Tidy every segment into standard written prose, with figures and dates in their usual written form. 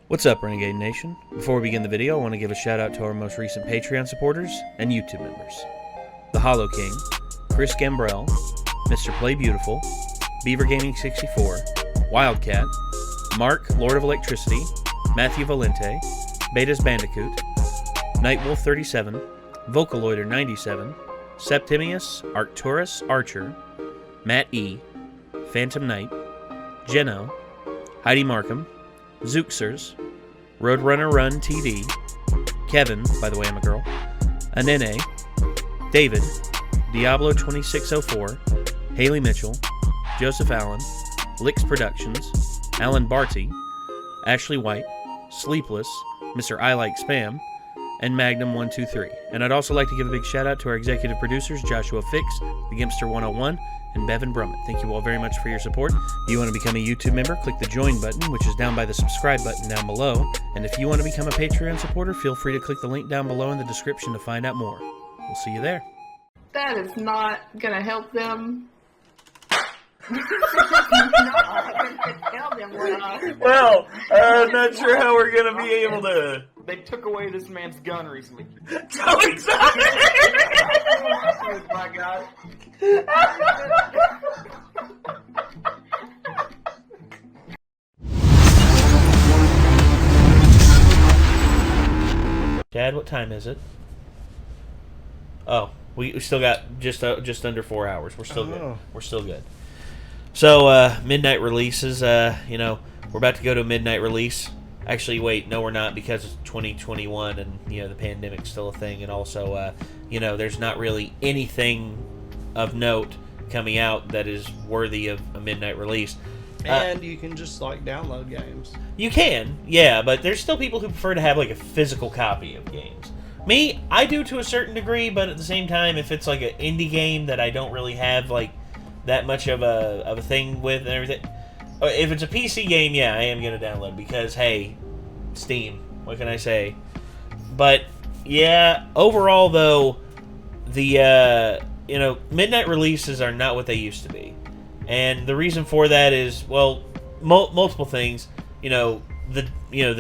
What's up, Renegade Nation? Before we begin the video, I want to give a shout out to our most recent Patreon supporters and YouTube members. The Hollow King, Chris Gambrell, Mr. Play Beautiful, Beaver Gaming 64, Wildcat, Mark, Lord of Electricity, Matthew Valente, Beta's Bandicoot, Nightwolf 37, Vocaloider 97, Septimius, Arcturus Archer, Matt E, Phantom Knight, Geno, Heidi Markham, Zooksers, Roadrunner Run TV, Kevin, by the way I'm a girl, Anene, David, Diablo 2604, Haley Mitchell, Joseph Allen, Lix Productions, Alan Barty, Ashley White, Sleepless, Mr. I Like Spam, and Magnum123. And I'd also like to give a big shout out to our executive producers, Joshua Fix, The Gimpster 101, and Bevan Brummett. Thank you all very much for your support. If you want to become a YouTube member, click the join button, which is down by the subscribe button down below. And if you want to become a Patreon supporter, feel free to click the link down below in the description to find out more. We'll see you there. That is not gonna help them. Well, I'm not sure how we're going to be able to... They took away this man's gun recently. So excited! My God. Dad, what time is it? Oh, we still got just under 4 hours. We're still good. We're still good. So, midnight releases, we're about to go to a midnight release. Actually, wait, no we're not, because it's 2021 and, the pandemic's still a thing. And also, there's not really anything of note coming out that is worthy of a midnight release. And you can just, download games. You can, yeah, but there's still people who prefer to have, a physical copy of games. Me, I do to a certain degree, but at the same time, if it's, an indie game that I don't really have, that much of a thing with and everything. If it's a PC game, yeah, I am going to download because, hey, Steam, what can I say? But, yeah, overall, though, the, midnight releases are not what they used to be. And the reason for that is, well, multiple things. The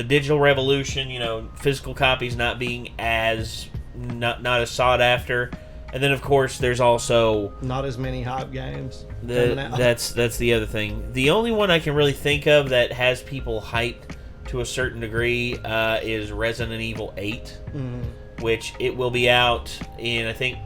digital revolution, physical copies not being as, not as sought after. And then, of course, there's also... Not as many hype games. That's the other thing. The only one I can really think of that has people hyped to a certain degree is Resident Evil 8, which it will be out in, I think,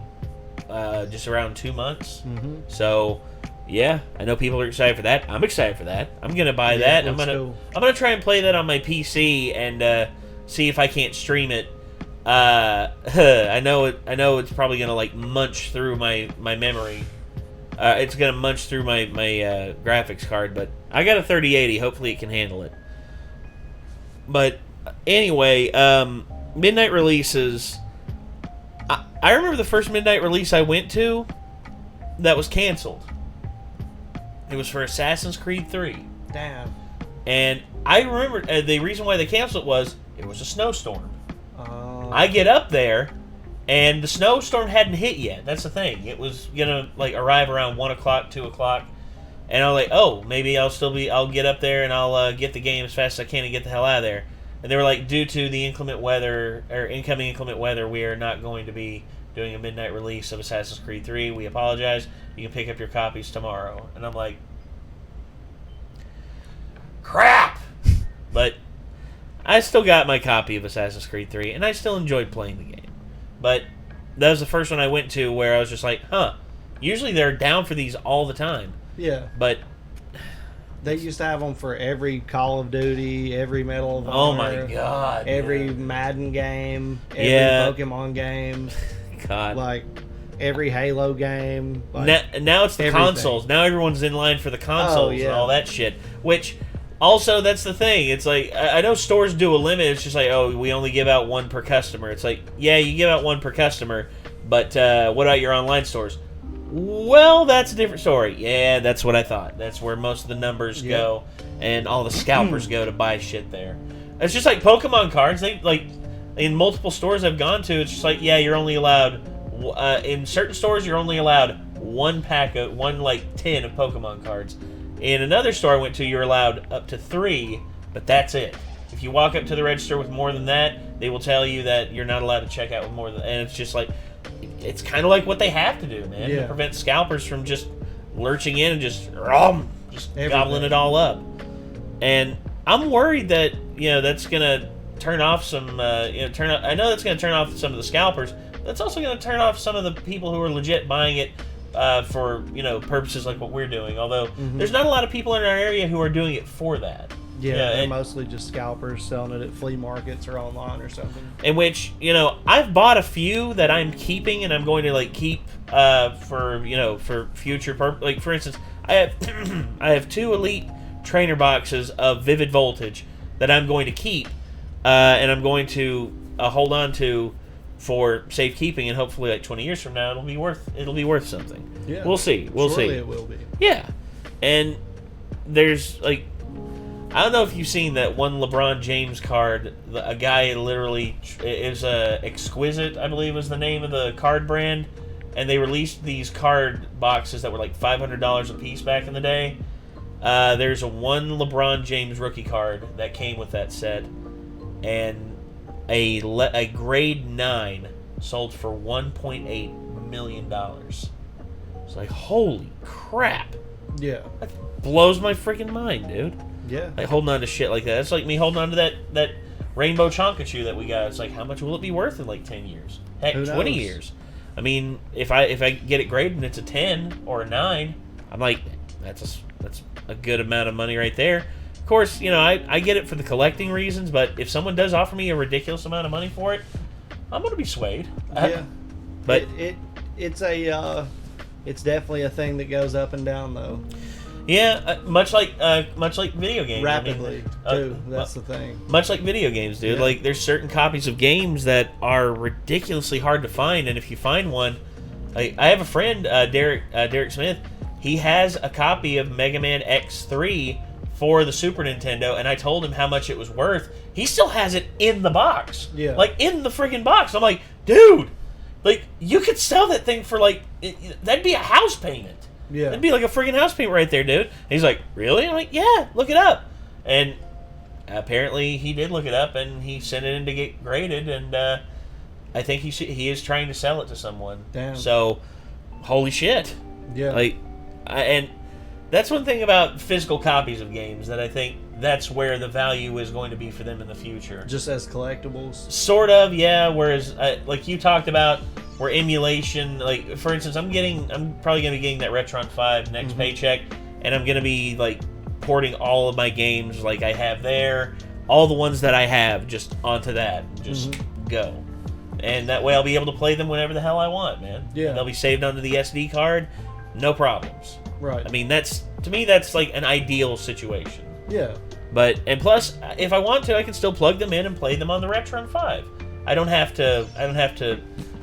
just around 2 months. So, yeah, I know people are excited for that. I'm excited for that. I'm going to buy that. I'm gonna try and play that on my PC and see if I can't stream it. I know it's probably gonna munch through my memory. It's gonna munch through my graphics card, but I got a 3080. Hopefully it can handle it. But anyway, midnight releases. I remember the first midnight release I went to that was canceled. It was for Assassin's Creed 3. Damn. And I remember the reason why they canceled it was a snowstorm. I get up there, and the snowstorm hadn't hit yet. That's the thing. It was gonna arrive around 1 o'clock, 2 o'clock, and I was like, oh, maybe I'll get up there and I'll get the game as fast as I can and get the hell out of there. And they were like, due to the inclement weather or incoming inclement weather, we are not going to be doing a midnight release of Assassin's Creed 3. We apologize. You can pick up your copies tomorrow. And I'm like, crap. But I still got my copy of Assassin's Creed 3, and I still enjoyed playing the game. But that was the first one I went to where I was just like, usually they're down for these all the time. Yeah. But they used to have them for every Call of Duty, every Medal of Honor. Oh my God. Every Madden game, every Pokemon game. God. Every Halo game. Now it's the consoles. Now everyone's in line for the consoles and all that shit. Which... Also, that's the thing. It's I know stores do a limit. It's just we only give out one per customer. It's yeah, you give out one per customer, but what about your online stores? Well, that's a different story. Yeah, that's what I thought. That's where most of the numbers go, and all the scalpers go to buy shit there. It's just like Pokemon cards. They in multiple stores I've gone to. It's just yeah, you're only allowed in certain stores. You're only allowed one pack of 10 of Pokemon cards. In another store I went to, you're allowed up to 3, but that's it. If you walk up to the register with more than that, they will tell you that you're not allowed to check out with more than. And it's just like, it's kind of like what they have to do, man, to prevent scalpers from just lurching in and just gobbling it all up. And I'm worried that that's gonna turn off some. I know that's gonna turn off some of the scalpers. That's also gonna turn off some of the people who are legit buying it for purposes like what we're doing. Although there's not a lot of people in our area who are doing it for that. Yeah, they're mostly just scalpers selling it at flea markets or online or something. In which, I've bought a few that I'm keeping and I'm going to keep for future purpose. Like for instance, I have 2 elite trainer boxes of Vivid Voltage that I'm going to keep and I'm going to hold on to for safekeeping, and hopefully 20 years from now it'll be worth something. Yeah. We'll see. Surely it will be. Yeah. And there's I don't know if you've seen that one LeBron James card. A guy literally is Exquisite, I believe was the name of the card brand, and they released these card boxes that were $500 a piece back in the day. There's one LeBron James rookie card that came with that set, and a grade 9 sold for $1.8 million. It's holy crap! Yeah, that blows my freaking mind, dude. Yeah. Holding on to shit like that. It's like me holding on to that rainbow Chonkachu that we got. It's how much will it be worth in 10 years? Heck, 20 years. I mean, if I get it graded and it's a 10 or a 9, I'm that's a good amount of money right there. Of course, I get it for the collecting reasons, but if someone does offer me a ridiculous amount of money for it, I'm going to be swayed. Yeah. But it's definitely a thing that goes up and down though. Yeah, much like video games. Rapidly, too. That's the thing. Much like video games, dude. Yeah. There's certain copies of games that are ridiculously hard to find, and if you find one, I have a friend, Derek Smith. He has a copy of Mega Man X3 for the Super Nintendo, and I told him how much it was worth. He still has it in the box. Yeah. In the friggin' box. I'm like, dude, you could sell that thing for that'd be a house payment. Yeah. It'd be like a friggin' house payment right there, dude. And he's like, really? I'm like, yeah, look it up. And apparently he did look it up, and he sent it in to get graded, and I think he is trying to sell it to someone. Damn. So, holy shit. Yeah. And that's one thing about physical copies of games, that I think that's where the value is going to be for them in the future. Just as collectibles? Sort of, yeah. Whereas, like you talked about, where emulation, for instance, I'm probably going to be getting that Retron 5 next paycheck, and I'm going to be porting all of my games I have there, all the ones that I have just onto that, just go. And that way I'll be able to play them whenever the hell I want, man. Yeah. And they'll be saved onto the SD card, no problems. Right. I mean, to me that's an ideal situation. Yeah. And plus, if I want to, I can still plug them in and play them on the Retron 5. I don't have to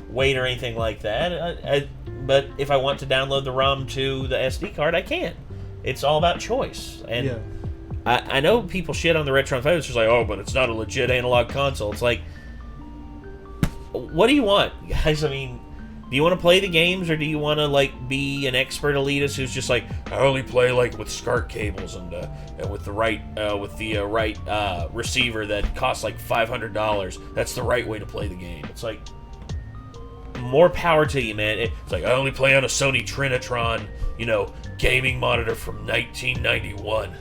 wait or anything like that. But if I want to download the ROM to the SD card, I can. It's all about choice. And I know people shit on the Retron 5. It's just oh, but it's not a legit analog console. It's what do you want, guys? I mean, do you want to play the games, or do you want to be an expert elitist who's just I only play with SCART cables and with the right receiver that costs $500. That's the right way to play the game. It's more power to you, man. It's I only play on a Sony Trinitron, gaming monitor from 1991.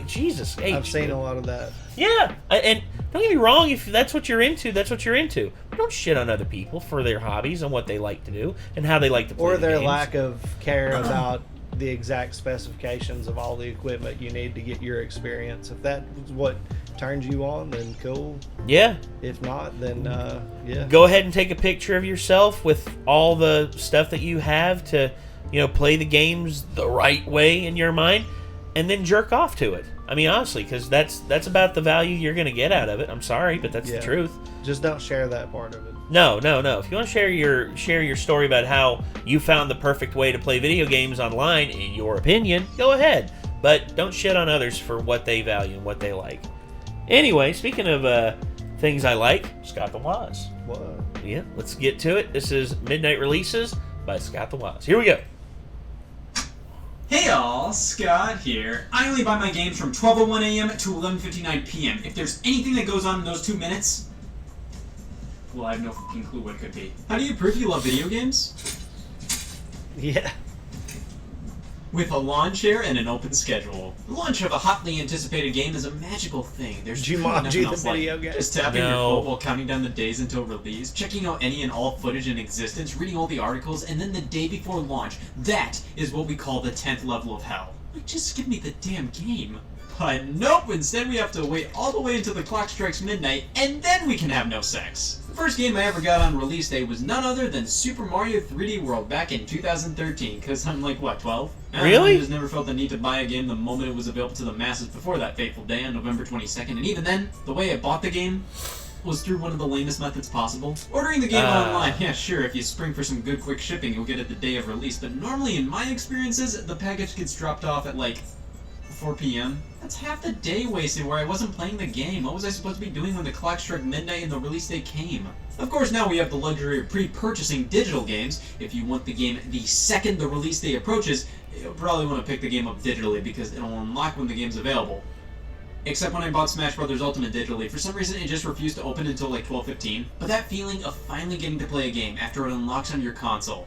Jesus. H, I've seen a lot of that. Yeah, and don't get me wrong, if that's what you're into, that's what you're into. But don't shit on other people for their hobbies and what they like to do and how they like to play or their games. lack of care about the exact specifications of all the equipment you need to get your experience. If that is what turns you on, then cool. Yeah. If not, then yeah. Go ahead and take a picture of yourself with all the stuff that you have to, play the games the right way in your mind, and then jerk off to it. I mean, honestly, because that's about the value you're going to get out of it. I'm sorry, but that's the truth. Just don't share that part of it. No. If you want to share your story about how you found the perfect way to play video games online, in your opinion, go ahead. But don't shit on others for what they value and what they like. Anyway, speaking of things I like, Scott the Waz. What? Yeah, let's get to it. This is Midnight Releases by Scott the Waz. Here we go. Hey all, Scott here. I only buy my games from 12:01 a.m. to 11:59 p.m. If there's anything that goes on in those 2 minutes, well, I have no fucking clue what it could be. How do you prove you love video games? Yeah. With a lawn chair and an open schedule. The launch of a hotly anticipated game is a magical thing. There's truly nothing Jumanji, the else like video it. game. Just tapping No. your phone while counting down the days until release, checking out any and all footage in existence, reading all the articles, and then the day before launch. That is what we call the 10th level of hell. Like, just give me the damn game. But nope, instead we have to wait all the way until the clock strikes midnight, and then we can have no sex. The first game I ever got on release day was none other than Super Mario 3D World back in 2013, because I'm like, what, 12? Really? I just never felt the need to buy a game the moment it was available to the masses before that fateful day on November 22nd, and even then, the way I bought the game was through one of the lamest methods possible. Ordering the game online, yeah sure, if you spring for some good quick shipping, you'll get it the day of release, but normally in my experiences, the package gets dropped off at like 4 p.m. That's half the day wasted where I wasn't playing the game. What was I supposed to be doing when the clock struck midnight and the release day came? Of course, now we have the luxury of pre-purchasing digital games. If you want the game the second the release day approaches, you'll probably want to pick the game up digitally because it'll unlock when the game's available. Except when I bought Smash Bros. Ultimate digitally, for some reason it just refused to open until like 12:15. But that feeling of finally getting to play a game after it unlocks on your console,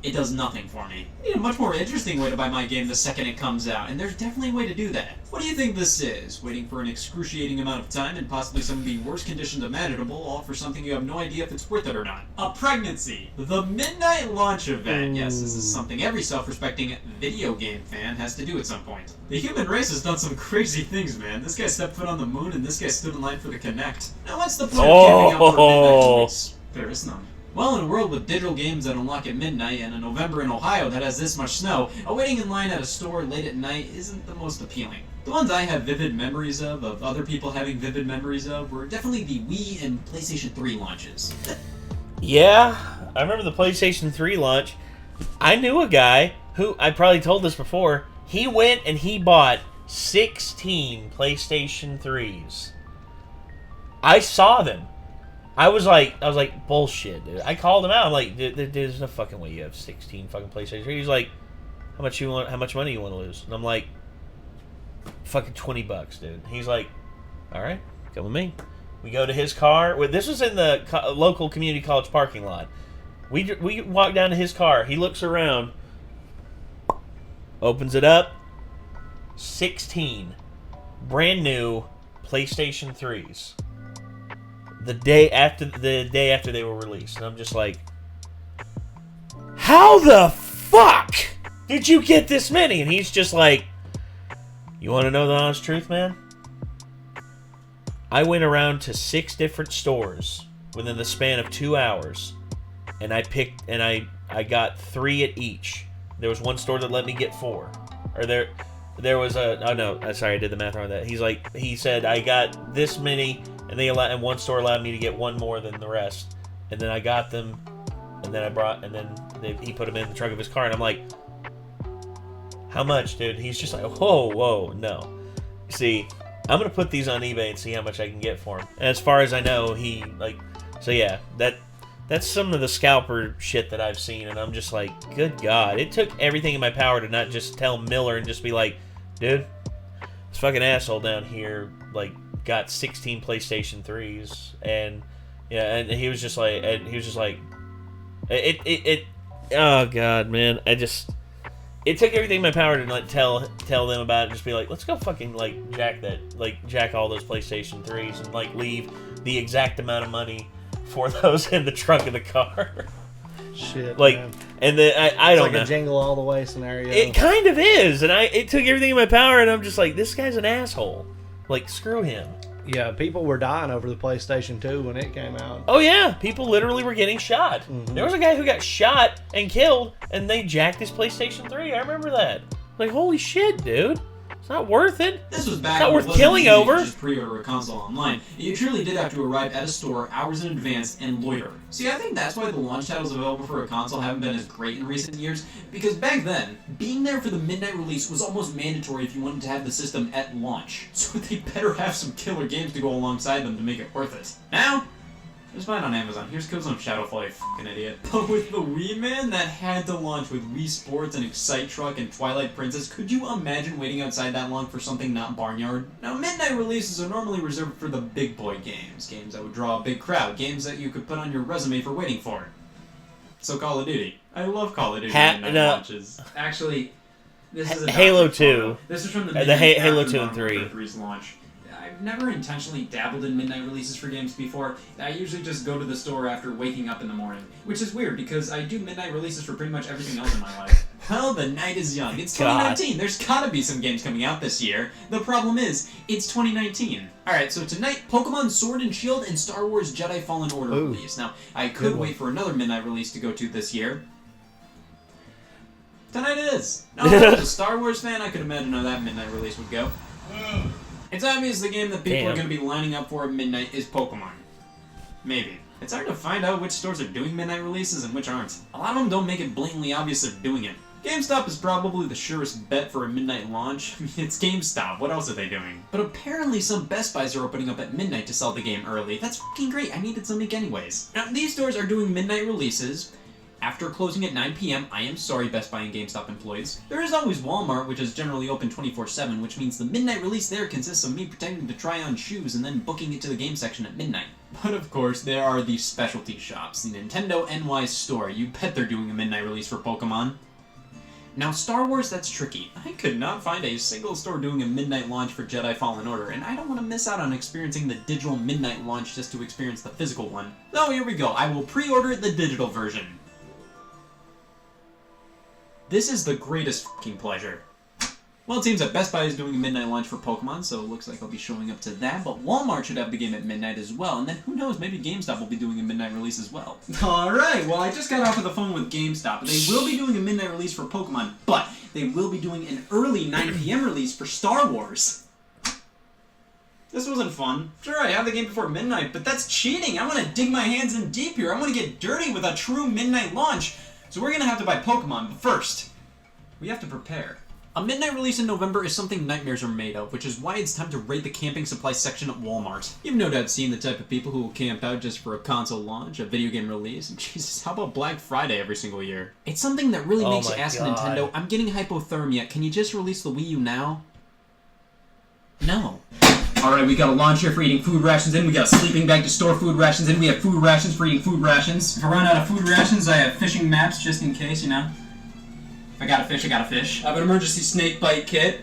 it does nothing for me. I need a much more interesting way to buy my game the second it comes out, and there's definitely a way to do that. What do you think this is? Waiting for an excruciating amount of time and possibly some of the worst conditions imaginable, all for something you have no idea if it's worth it or not. A pregnancy. The midnight launch event. Yes, this is something every self-respecting video game fan has to do at some point. The human race has done some crazy things, man. This guy stepped foot on the moon and this guy stood in line for the Kinect. Now what's the point of camping out for a midnight release? There is none. Well, in a world with digital games that unlock at midnight and a November in Ohio that has this much snow, waiting in line at a store late at night isn't the most appealing. The ones I have vivid memories of other people having vivid memories of, were definitely the Wii and PlayStation 3 launches. Yeah, I remember the PlayStation 3 launch. I knew a guy who, I probably told this before, he went and he bought 16 PlayStation 3s. I saw them. I was like, bullshit, dude. I called him out. I'm like, dude, there's no fucking way you have 16 fucking PlayStation 3. He's like, how much money you want to lose? And I'm like, fucking $20, dude. He's like, all right, come with me. We go to his car. This was in the local community college parking lot. We walk down to his car. He looks around, opens it up. 16 brand new PlayStation 3s. The day after they were released, and I'm just like, how the fuck did you get this many? And he's just like, you want to know the honest truth, man? I went around to 6 different stores within the span of 2 hours, and I got 3 at each. There was one store that let me get 4, or there was I did the math wrong. That he said I got this many. And one store allowed me to get 1 more than the rest, and then I got them, and then he put them in the trunk of his car, and I'm like, how much, dude? He's just like, whoa, no. See, I'm gonna put these on eBay and see how much I can get for them. And as far as I know, that's some of the scalper shit that I've seen, and I'm just like, good God, it took everything in my power to not just tell Miller and just be like, dude, this fucking asshole down here, like, got 16 PlayStation 3s, and yeah, and he was just like, oh God, man, it took everything in my power to like tell them about it, and just be like, let's go fucking like jack all those PlayStation 3s and like leave the exact amount of money for those in the trunk of the car. Shit, like, man. And then I don't know. It's like a jingle all the way scenario. It kind of is, and it took everything in my power, and I'm just like, this guy's an asshole. Like, screw him. Yeah, people were dying over the PlayStation 2 when it came out. Oh, yeah. People literally were getting shot. Mm-hmm. There was a guy who got shot and killed, and they jacked his PlayStation 3. I remember that. Like, holy shit, dude. It's not worth it. This was back it's not when worth killing over. Just pre-order a console online. You truly did have to arrive at a store hours in advance and loiter. See, I think that's why the launch titles available for a console haven't been as great in recent years, because back then, being there for the midnight release was almost mandatory if you wanted to have the system at launch. So they better have some killer games to go alongside them to make it worth it. Now, Just buy it on Amazon. Here's codes on Shadowfall, you fucking idiot. But with the Wii, man, that had to launch with Wii Sports and Excite Truck and Twilight Princess. Could you imagine waiting outside that long for something not Barnyard? Now, midnight releases are normally reserved for the big boy games. Games that would draw a big crowd. Games that you could put on your resume for waiting for. So Call of Duty. I love Call of Duty midnight launches. Actually, this is a Halo document 2. photo. This is from the Halo 2 and 3. 3's launch. I've never intentionally dabbled in midnight releases for games before. I usually just go to the store after waking up in the morning, which is weird because I do midnight releases for pretty much everything else in my life. Well, the night is young. It's 2019. There's gotta be some games coming out this year. The problem is, it's 2019. Alright, so tonight, Pokemon Sword and Shield and Star Wars Jedi Fallen Order release. Now, I could wait for another midnight release to go to this year. Tonight it is. No, if I was a Star Wars fan, I could imagine how that midnight release would go. It's obvious the game that people are going to be lining up for at midnight is Pokemon. Maybe. It's hard to find out which stores are doing midnight releases and which aren't. A lot of them don't make it blatantly obvious they're doing it. GameStop is probably the surest bet for a midnight launch. I mean, it's GameStop. What else are they doing? But apparently some Best Buys are opening up at midnight to sell the game early. That's fucking great. I needed something anyways. Now, these stores are doing midnight releases after closing at 9 p.m. I am sorry, Best Buy and GameStop employees. There is always Walmart, which is generally open 24/7, which means the midnight release there consists of me pretending to try on shoes and then booking it to the game section at midnight. But of course, there are these specialty shops. The Nintendo NY store. You bet they're doing a midnight release for Pokemon. Now, Star Wars, that's tricky. I could not find a single store doing a midnight launch for Jedi Fallen Order, and I don't want to miss out on experiencing the digital midnight launch just to experience the physical one. So here we go. I will pre-order the digital version. This is the greatest fucking pleasure. Well, it seems that Best Buy is doing a midnight launch for Pokemon, so it looks like I'll be showing up to that, but Walmart should have the game at midnight as well, and then who knows, maybe GameStop will be doing a midnight release as well. Alright, well I just got off of the phone with GameStop. They will be doing a midnight release for Pokemon, but they will be doing an early 9 p.m. release for Star Wars. This wasn't fun. Sure, I have the game before midnight, but that's cheating! I want to dig my hands in deep here. I want to get dirty with a true midnight launch. So we're gonna have to buy Pokemon, but first, we have to prepare. A midnight release in November is something nightmares are made of, which is why it's time to raid the camping supply section at Walmart. You've no doubt seen the type of people who will camp out just for a console launch, a video game release, and Jesus, how about Black Friday every single year? It's something that really makes you ask Nintendo, I'm getting hypothermia, can you just release the Wii U now? No. Alright, we got a launch here for eating food rations in, we got a sleeping bag to store food rations in, we have food rations for eating food rations. If I run out of food rations, I have fishing maps just in case, you know? If I got a fish, I got a fish. I have an emergency snake bite kit.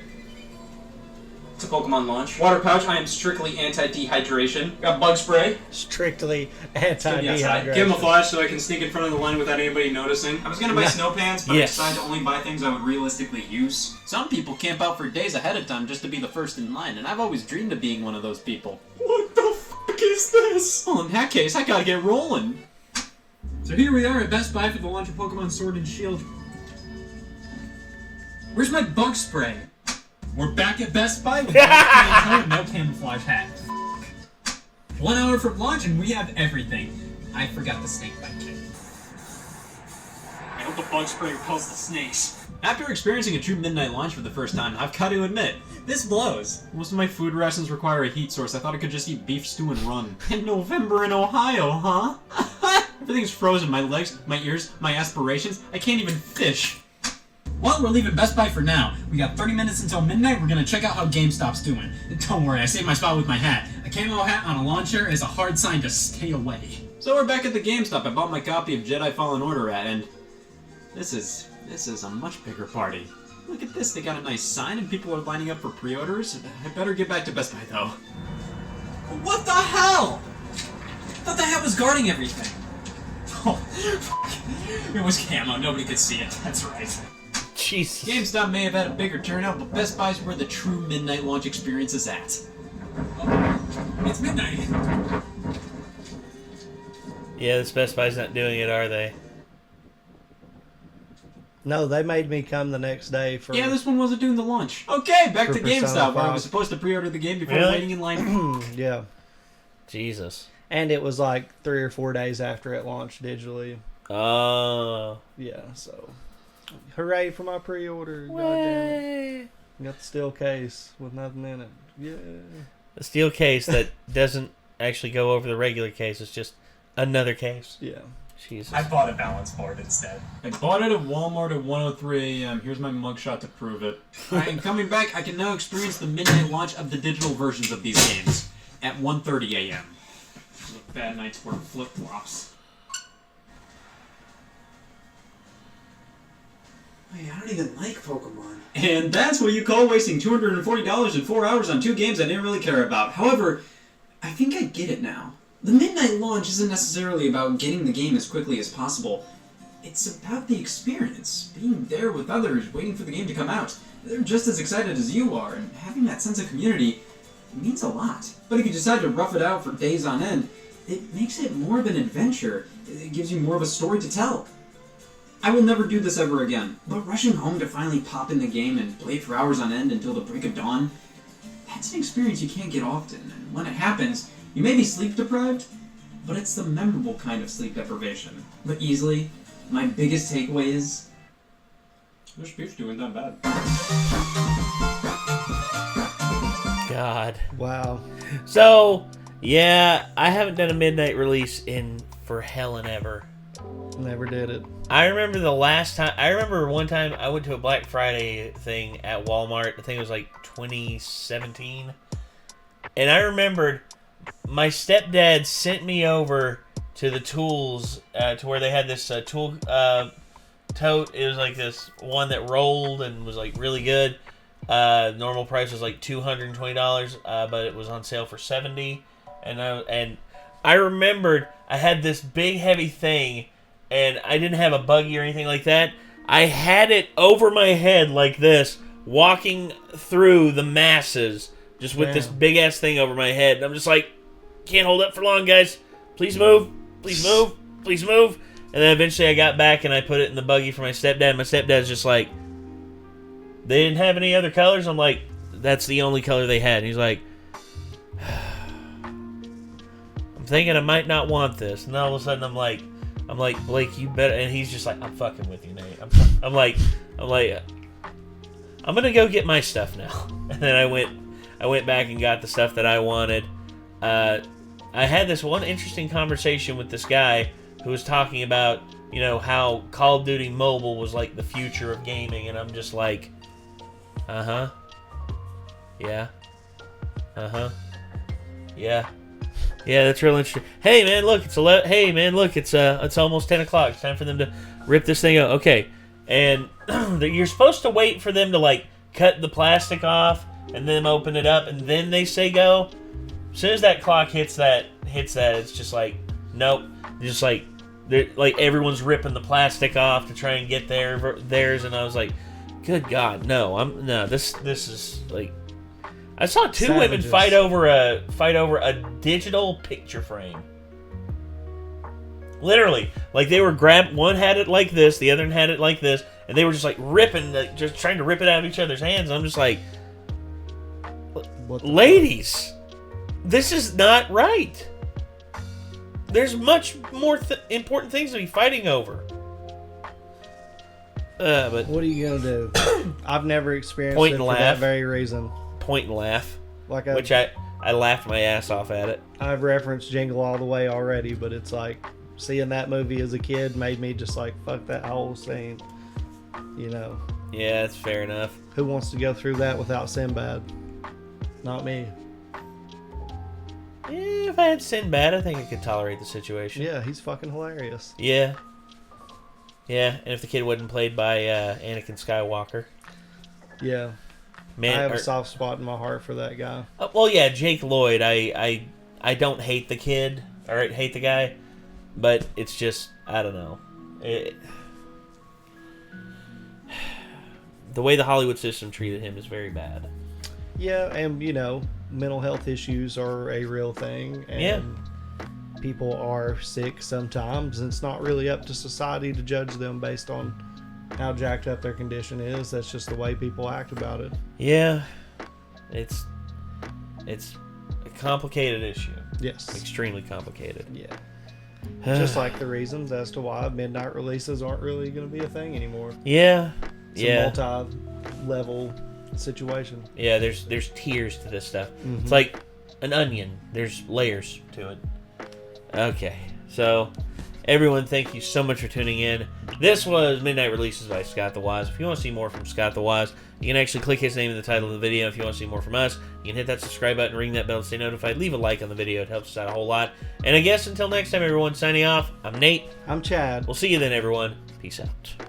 It's a Pokemon launch. Water pouch, I am strictly anti-dehydration. Got bug spray. Strictly anti-dehydration. Give him a flash so I can sneak in front of the line without anybody noticing. I was gonna buy snow pants, but I decided to only buy things I would realistically use. Some people camp out for days ahead of time just to be the first in line, and I've always dreamed of being one of those people. What the fuck is this? Well, in that case, I gotta get rolling. So here we are at Best Buy for the launch of Pokemon Sword and Shield. Where's my bug spray? We're back at Best Buy with no camouflage hat. 1 hour from launch and we have everything. I forgot the snake bite kit. I hope the bug spray repels the snakes. After experiencing a true midnight launch for the first time, I've got to admit, this blows. Most of my food rations require a heat source. I thought I could just eat beef stew and run. In November in Ohio, huh? Everything's frozen. My legs, my ears, my aspirations. I can't even fish. Well, we're leaving Best Buy for now. We got 30 minutes until midnight. We're gonna check out how GameStop's doing. Don't worry, I saved my spot with my hat. A camo hat on a lawn chair is a hard sign to stay away. So we're back at the GameStop. I bought my copy of Jedi Fallen Order at, and this is a much bigger party. Look at this, they got a nice sign and people are lining up for pre-orders. I better get back to Best Buy though. What the hell? I thought the hat was guarding everything. Oh, it was camo, nobody could see it, that's right. Jesus. GameStop may have had a bigger turnout, but Best Buy's where the true midnight launch experience is at. Oh, it's midnight. Yeah, this Best Buy's not doing it, are they? No, they made me come the next day for... Yeah, this one wasn't doing the launch. Okay, back to Persona GameStop, where I 5. was supposed to pre-order the game before Really? waiting in line. Yeah. Jesus. And it was like 3 or 4 days after it launched digitally. Oh. Yeah, so... Hooray for my pre-order. God damn it. Got the steel case with nothing in it. Yeah. A steel case that doesn't actually go over the regular case. It's just Another case. Yeah. Jesus. I bought a balance board instead. I bought it at Walmart at 1:03 a.m. Here's my mugshot to prove it. And coming back, I can now experience the midnight launch of the digital versions of these games at 1:30 a.m. Bad nights wear flip-flops. Wait, I don't even like Pokemon. And that's what you call wasting $240 in 4 hours on 2 games I didn't really care about. However, I think I get it now. The midnight launch isn't necessarily about getting the game as quickly as possible. It's about the experience, being there with others, waiting for the game to come out. They're just as excited as you are, and having that sense of community means a lot. But if you decide to rough it out for days on end, it makes it more of an adventure. It gives you more of a story to tell. I will never do this ever again, but rushing home to finally pop in the game and play for hours on end until the break of dawn, that's an experience you can't get often, and when it happens, you may be sleep deprived, but it's the memorable kind of sleep deprivation. But easily, my biggest takeaway is, this beef's doing that bad. God. Wow. So, yeah, I haven't done a midnight release for hell and ever. Never did it. I remember the last time. I remember one time I went to a Black Friday thing at Walmart. I think it was like 2017. And I remembered my stepdad sent me over to the tools to where they had this tool tote. It was like this one that rolled and was like really good. Normal price was like $220, but it was on sale for $70. And I remembered I had this big heavy thing, and I didn't have a buggy or anything like that. I had it over my head like this, walking through the masses, just with this big ass thing over my head. And I'm just like, can't hold up for long, guys. Please move. Please move. Please move. And then eventually I got back and I put it in the buggy for my stepdad. My stepdad's just like, they didn't have any other colors? I'm like, that's the only color they had. And he's like, I'm thinking I might not want this. And all of a sudden I'm like, Blake, you better. And he's just like, I'm fucking with you, Nate. I'm like, I'm gonna go get my stuff now. And then I went back and got the stuff that I wanted. I had this one interesting conversation with this guy who was talking about, you know, how Call of Duty Mobile was like the future of gaming, and I'm just like, yeah, that's real interesting. Hey man, look, it's almost 10 o'clock. It's time for them to rip this thing out. Okay, and you're supposed to wait for them to like cut the plastic off and then open it up, and then they say go. As soon as that clock hits that, it's just like, nope. Just like, everyone's ripping the plastic off to try and get theirs, and I was like, good God, no, this is like, I saw two women fight over a digital picture frame. Literally, like they were one had it like this, the other one had it like this, and they were just like ripping, just trying to rip it out of each other's hands. And I'm just like, ladies, this is not right. There's much more important things to be fighting over. But what are you gonna do? I've never experienced point it and for laugh. that very reason. Point and laugh. Which I laughed my ass off at it. I've referenced Jingle All the Way already, but it's like seeing that movie as a kid made me just like fuck that whole scene. You know. Yeah, that's fair enough. Who wants to go through that without Sinbad? Not me. If I had Sinbad, I think I could tolerate the situation. Yeah, he's fucking hilarious. Yeah. Yeah, and if the kid wasn't played by Anakin Skywalker. Yeah. Man, I have a soft spot in my heart for that guy. Well, yeah, Jake Lloyd. I don't hate the kid, or hate the guy, but it's just, I don't know. The way the Hollywood system treated him is very bad. Yeah, and you know, mental health issues are a real thing, and people are sick sometimes, and it's not really up to society to judge them based on how jacked up their condition is. That's just the way people act about it. Yeah, it's a complicated issue. Yes, extremely complicated. Yeah, just like the reasons as to why midnight releases aren't really going to be a thing anymore. Yeah, it's a multi-level situation. Yeah, there's tiers to this stuff. Mm-hmm. It's like an onion. There's layers to it. Okay, So, everyone, thank you so much for tuning in. This was Midnight Releases by Scott the Wise. If you want to see more from Scott the Wise, you can actually click his name in the title of the video. If you want to see more from us, you can hit that subscribe button, ring that bell to stay notified, leave a like on the video. It helps us out a whole lot. And I guess until next time, everyone, signing off, I'm Nate. I'm Chad. We'll see you then, everyone. Peace out.